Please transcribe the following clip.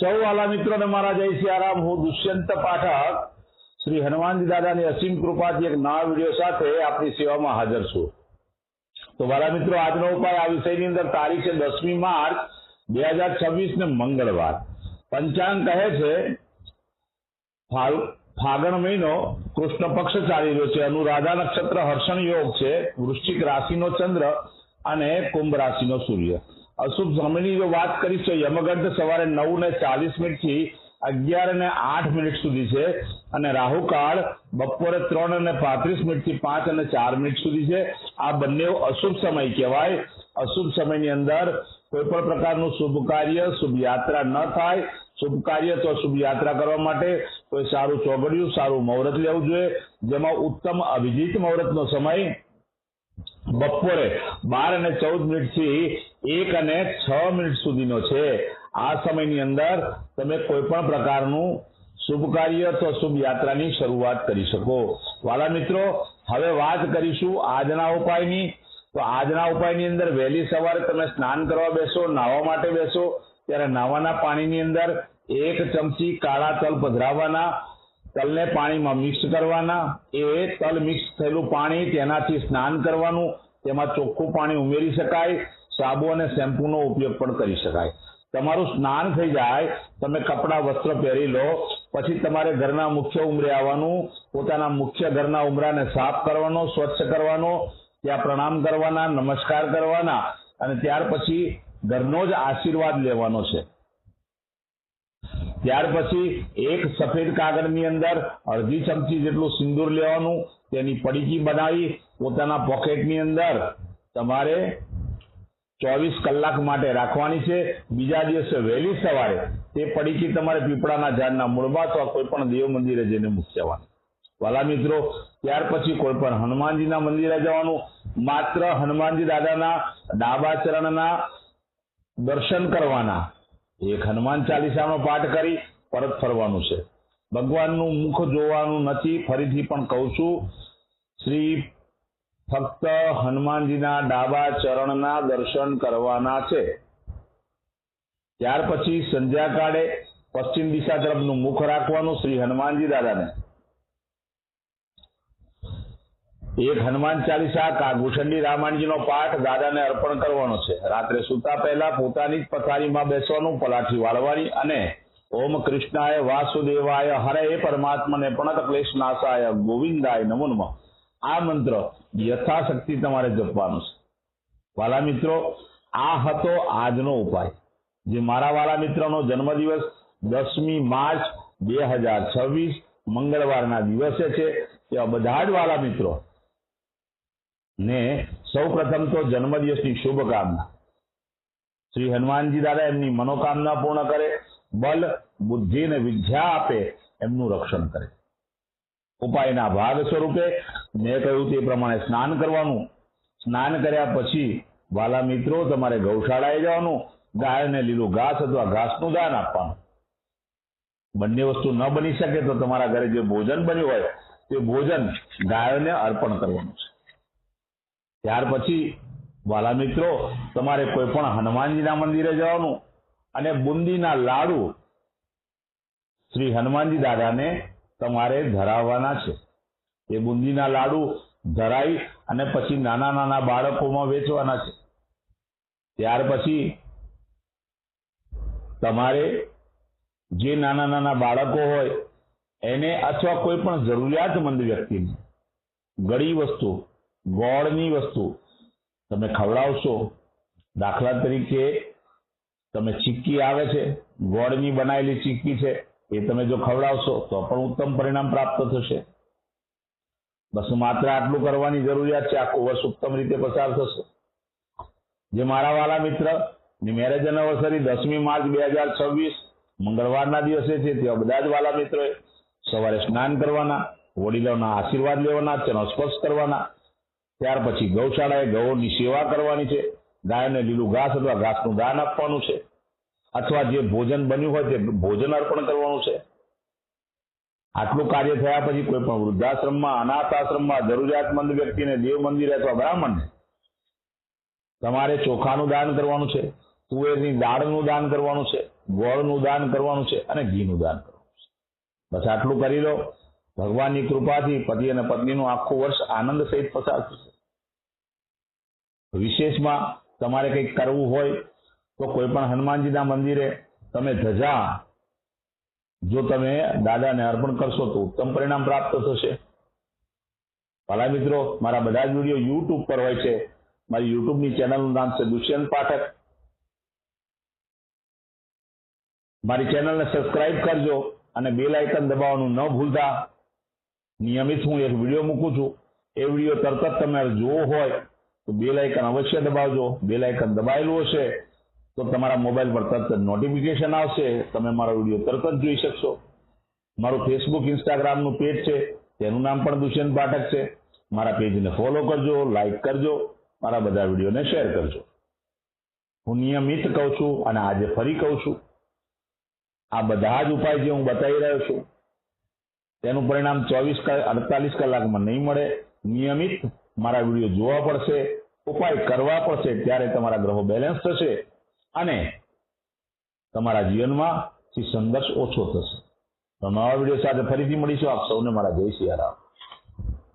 સૌ વાલા મિત્રોને મારા જય સિયારામ। હું દુષ્યંત પાઠક શ્રી હનુમાનજી દાદાની અસીમ કૃપાથી એક નવા વિડીયો સાથે આપની સેવામાં હાજર છું। તો વાલા મિત્રો, આજનો ઉપાય આ વિષયની અંદર તારીખ છે 10મી માર્ચ 2026 ને મંગળવાર। પંચાંગ કહે છે ફાગણ મહિનો કૃષ્ણ પક્ષ ચાલી રહ્યો છે। અનુરાધા નક્ષત્ર હર્ષણ યોગ છે। વૃશ્ચિક રાશિનો ચંદ્ર અને કુંભ રાશિનો સૂર્ય। અશુભ સમયની જો વાત કરીશ તો યમગંટ સવારે 9:40 થી 11:08 સુધી છે અને રાહુકાળ બપોરે 3:35 થી 5:04 સુધી છે। આ બંને અશુભ સમય કહેવાય। અશુભ સમયની અંદર કોઈ પણ પ્રકારનું શુભ કાર્ય શુભ યાત્રા ન થાય। શુભ કાર્ય તો શુભ યાત્રા કરવા માટે કોઈ સારું ચોગડિયું સારું મુહૂર્ત લેવું જોઈએ, જેમાં ઉત્તમ અભિજીત મુહૂર્તનો સમય બપોરે 12:14 થી 1:06 સુધીનો છે। આ સમયની અંદર તમે કોઈ પણ પ્રકારનું શુભ કાર્ય તો શુભ યાત્રાની શરૂઆત કરી શકો। વાલા મિત્રો, હવે વાત કરીશું આજના ઉપાયની। તો આજના ઉપાયની અંદર વહેલી સવારે તમે સ્નાન કરવા બેસો, નાહવા માટે બેસો, ત્યારે નાવાના પાણીની અંદર 1 ચમચી કાળા તલ પધરાવવાના। તલને પાણીમાં મિક્સ કરવાના। એ તલ મિક્સ થયેલું પાણી તેનાથી સ્નાન કરવાનું। તેમાં ચોખ્ખું પાણી ઉમેરી શકાય। સાબુ અને શેમ્પૂનો ઉપયોગ પણ કરી શકાય। તમારું સ્નાન થઈ જાય, તમે કપડાં વસ્ત્ર પહેરી લો, પછી તમારે ઘરના મુખ્ય ઉંબરે આવવાનું। પોતાના મુખ્ય ઘરના ઉંબરાને સાફ કરવાનો, સ્વચ્છ કરવાનો, ત્યાં પ્રણામ કરવાના, નમસ્કાર કરવાના અને ત્યાર પછી ઘરનો જ આશીર્વાદ લેવાનો છે। ત્યાર પછી એક સફેદ કાગળની અંદર 1/2 ચમચી જેટલું સિંદૂર લેવાનું। તેની પડીકી બનાવી પોતાના પોકેટની અંદર તમારે 24 કલાક માટે રાખવાની છે। બીજા દિવસે વહેલી સવારે તે પડીકી તમારે પીપળાના ઝાડના મૂળમાં અથવા કોઈ પણ દેવ મંદિરે જઈને મૂકી જવાની। વાલા મિત્રો, ત્યાર પછી કોઈ પણ હનુમાનજીના મંદિરે જવાનું। માત્ર હનુમાનજી દાદાના ડાબા ચરણના દર્શન કરવાના। એક હનુમાન ચાલીસાનો પાઠ કરી પરત ફરવાનું છે। ભગવાનનું મુખ જોવાનું નથી। ફરીથી પણ કહું છું, ફક્ત હનુમાનજીના ડાબા ચરણના દર્શન કરવાના છે। ત્યાર પછી સંધ્યાકાળે પશ્ચિમ દિશા તરફનું મુખ રાખવાનું શ્રી હનુમાનજી દાદાને। એક હનુમાન ચાલીસા કા ગુઠંડી રામાયણજીનો પાઠ દાદાને અર્પણ કરવાનો છે। રાત્રે સૂતા પહેલા પોતાની જ પથારીમાં બેસવાનું, પલાઠી વાળવાની અને ઓમ કૃષ્ણાય વાસુદેવાય હરે પરમાત્મને પ્રણત ક્લેશ નાશાય ગોવિંદાય નમો નમઃ આ મંત્ર યથાશક્તિ તમારે જપવાનો છે। વાલા મિત્રો, આ હતો આજનો ઉપાય। જે મારા વાલા મિત્રનો જન્મદિવસ 10મી માર્ચ 2026 મંગળવારના દિવસે છે, તેવા બધા જ વાલા મિત્રો ને સૌ પ્રથમ તો જન્મદિવસની શુભકામના। શ્રી હનુમાનજી દાદા એમની મનોકામના પૂર્ણ કરે, બલ બુદ્ધિ અને વિદ્યા આપે, એમનું રક્ષણ કરે। ઉપાયના ભાગ સ્વરૂપે મેં કહ્યું તે પ્રમાણે સ્નાન કરવાનું। સ્નાન કર્યા પછી વાલા મિત્રો તમારે ગૌશાળાએ જવાનું। ગાયને લીલું ઘાસ અથવા ઘાસનું દાન આપવાનું। બંને વસ્તુ ન બની શકે તો તમારા ઘરે જે ભોજન બન્યું હોય તે ભોજન ગાયોને અર્પણ કરવાનું છે। ત્યાર પછી વાલા મિત્રો તમારે કોઈ પણ હનુમાનજીના મંદિરે જવાનું અને બુંદીના લાડુ શ્રી હનુમાનજી દાદાને તમારે ધરાવવાના છે। એ બુંદીના લાડુ ધરાઈ અને પછી નાના નાના બાળકોમાં વેચવાના છે। ત્યાર પછી તમારે જે નાના નાના બાળકો હોય એને અથવા કોઈ પણ જરૂરિયાતમંદ વ્યક્તિને ગળી વસ્તુ, ગોળની વસ્તુ તમે ખવડાવશો। દાખલા તરીકે તમે ચીક્કી આવે છે, ગોળની બનાવેલી ચીક્કી છે, એ તમે જો ખવડાવશો તો પણ ઉત્તમ પરિણામ પ્રાપ્ત થશે। બસ માત્ર આટલું કરવાની જરૂરિયાત છે। આખું વર્ષ ઉત્તમ રીતે પસાર થશે। જે મારા વાલા મિત્ર ની મેરેજ એનિવર્સરી 10મી માર્ચ 2026 મંગળવારના દિવસે છે, તેવા બધા જ વાલા મિત્રોએ સવારે સ્નાન કરવાના, વડીલોના આશીર્વાદ લેવાના, તેનો સ્પર્શ કરવાના। ત્યાર પછી ગૌશાળાએ ગૌની સેવા કરવાની છે। ગાયને લીલું ઘાસ અથવા ઘાસનું દાન આપવાનું છે, અથવા જે ભોજન બન્યું હોય તે ભોજન અર્પણ કરવાનું છે। આટલું કાર્ય થયા પછી કોઈ પણ વૃદ્ધાશ્રમમાં, અનાથ આશ્રમમાં જરૂરિયાતમંદ વ્યક્તિને, દેવ મંદિર અથવા બ્રાહ્મણને તમારે ચોખાનું દાન કરવાનું છે। તુવેરની દાળનું દાન કરવાનું છે, ગોળનું દાન કરવાનું છે અને ઘીનું દાન કરવાનું છે. બસ આટલું કરી લો. ભગવાનની કૃપાથી પતિ અને પત્નીનું આખું વર્ષ આનંદ સહિત પસાર થશે. વિશેષમાં તમારે કંઈક કરવું હોય તો કોઈ પણ હનુમાનજીના મંદિરે તમે ધજા જો તમે દાદાને અર્પણ કરશો તો ઉત્તમ પરિણામ પ્રાપ્ત થશે. ભલા મિત્રો, મારા બધા જ વિડીયો યુટ્યુબ પર હોય છે. મારી યુટ્યુબની ચેનલનું નામ છે દુષ્યંત પાઠક. મારી ચેનલને સબસ્ક્રાઇબ કરજો અને બેલ આઇકન દબાવવાનું ન ભૂલતા. નિયમિત હું એક વિડીયો મૂકું છું. એ વિડીયો તરત જ તમારે જોવો હોય તો બેલ આઇકન અવશ્ય દબાવજો. બેલ આઇકન દબાયેલું હશે તો તમારા મોબાઈલ પર તરત જ નોટિફિકેશન આવશે. તમે મારો વિડીયો તરત જ જોઈ શકશો. મારું ફેસબુક ઇન્સ્ટાગ્રામનું પેજ છે, તેનું નામ પણ દુષ્યંત પાઠક છે. મારા પેજને ફોલો કરજો, લાઈક કરજો, મારા બધા વિડીયોને શેર કરજો. હું નિયમિત કહું છું અને આજે ફરી કહું છું, આ બધા જ ઉપાય જે હું બતાવી રહ્યો છું તેનું પરિણામ 48 કલાકમાં નહીં મળે. નિયમિત મારા વિડીયો જોવા પડશે, ઉપાય કરવા પડશે, ત્યારે તમારા ગ્રહો બેલેન્સ થશે અને તમારા જીવનમાં સંઘર્ષ ઓછો થશે. તો નવા વિડીયો સાથે ફરીથી મળીશું. આપ સૌને મારા જય સિયારામ.